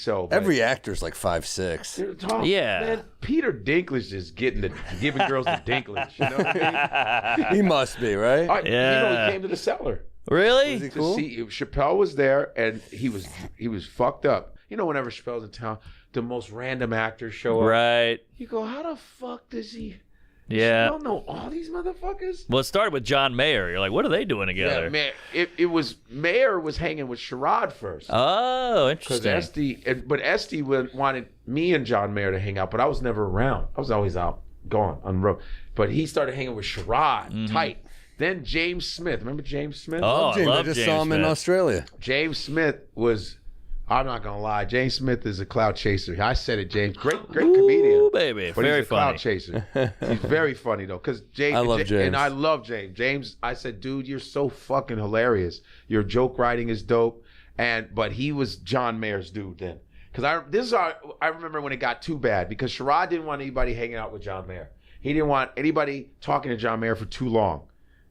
So every actor's like 5'6". Yeah. Man, Peter Dinklage is giving girls the Dinklage. You know what I mean? He must be, right? Yeah. He came to the cellar. Really? Was he cool? To see Chappelle was there, and he was fucked up. You know, whenever Chappelle's in town, the most random actors show up. Right. You go, how the fuck does he? Yeah. Chappelle know all these motherfuckers. Well, it started with John Mayer. You're like, what are they doing together? Yeah, man. It was Mayer was hanging with Sherrod first. Oh, Because interesting. but Esty wanted me and John Mayer to hang out, but I was never around. I was always out, gone on the road. But he started hanging with Sherrod, tight. Then James Smith. Remember James Smith? Oh, James, I I love just James saw him in Smith. Australia. James Smith was, I'm not going to lie, James Smith is a cloud chaser. I said it, James. Great comedian. Ooh, baby. But Very he's a cloud funny. chaser. He's very funny, though. Because James, I love James. And I love James. James, I said, dude, you're so fucking hilarious. Your joke writing is dope. But he was John Mayer's dude then. Because I remember when it got too bad. Because Sherrod didn't want anybody hanging out with John Mayer. He didn't want anybody talking to John Mayer for too long.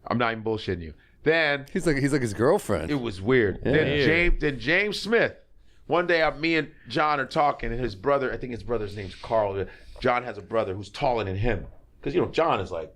I'm not even bullshitting you. Then He's like his girlfriend. it was weird. Yeah. Then James Smith. One day, me and John are talking, and his brother, I think his brother's name's Carl. John has a brother who's taller than him. Because, John is like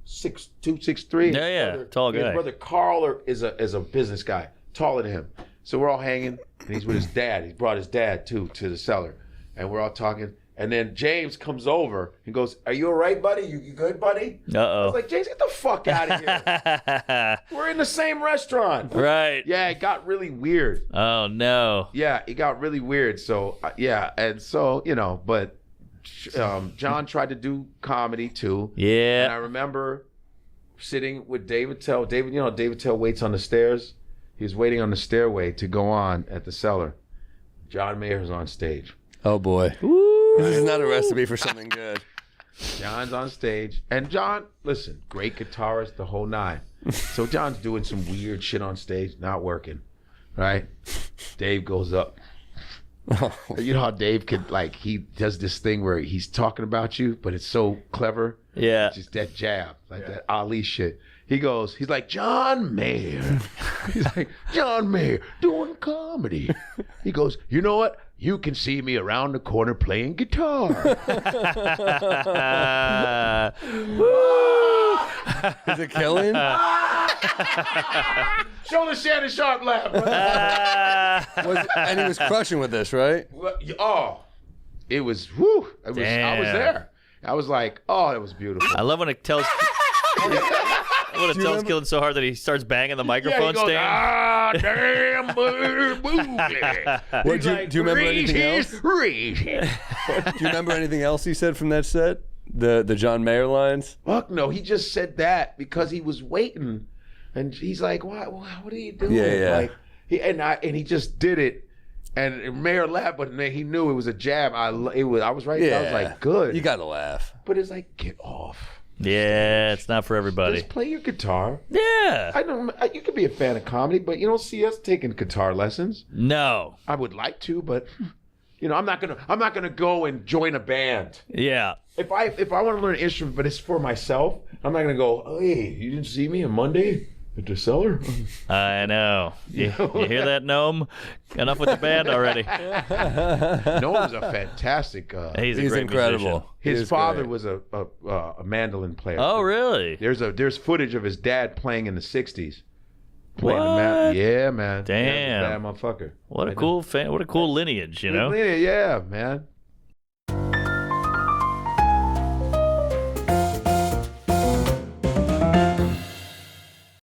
6'2", 6'3". Yeah, tall guy. His brother Carl is a business guy, taller than him. So we're all hanging, and he's with his dad. He brought his dad, too, to the cellar. And we're all talking. And then James comes over and goes, "Are you all right, buddy? You good, buddy?" I Uh-oh. was like, "James, get the fuck out of here. We're in the same restaurant." Right. Yeah, it got really weird. Oh, no. Yeah, it got really weird. So, and so, but John tried to do comedy, too. And I Yeah. remember sitting with David Attell. David Attell waits on the stairs. He was waiting on the stairway to go on at the cellar. John Mayer's on stage. Oh boy. This is not a recipe for something good. John's on stage. And John, listen, great guitarist, the whole nine. So John's doing some weird shit on stage, not working. Right? Dave goes up. You know how Dave could, he does this thing where he's talking about you, but it's so clever. Yeah. It's just that jab, that Ali shit. He's like, John Mayer. He's like, John Mayer, doing comedy. He goes, you know what? You can see me around the corner playing guitar. Is it killing? Show the Shannon Sharp laugh. And he was crushing with this, right? Oh, it was, whew. I was Damn. there. I was like, oh, it was beautiful. I love when it tells... When it tells killing so hard that he starts banging the microphone he goes, stand. damn, What, do you remember anything else? Do you remember anything else he said from that set? The John Mayer lines? Fuck no, he just said that because he was waiting, and he's like, "What are you doing?" Yeah. And he just did it, and Mayer laughed, but man, he knew it was a jab. I was right. Yeah. I was like, good. You gotta laugh. But it's like, get off. Yeah, it's not for everybody. Just play your guitar. Yeah. You could be a fan of comedy, but you don't see us taking guitar lessons. No. I would like to, but I'm not gonna go and join a band. Yeah. If I want to learn an instrument, but it's for myself, I'm not gonna go, oh, hey, you didn't see me on Monday at the cellar? I know. You hear that, Gnome? Enough with the band already. Noam's a fantastic. He's His great incredible. musician. father was a mandolin player. Oh, really? There's footage of his dad playing in the '60s. What? Yeah, man. Damn. Yeah, bad motherfucker. What a cool lineage, you know? Yeah, man.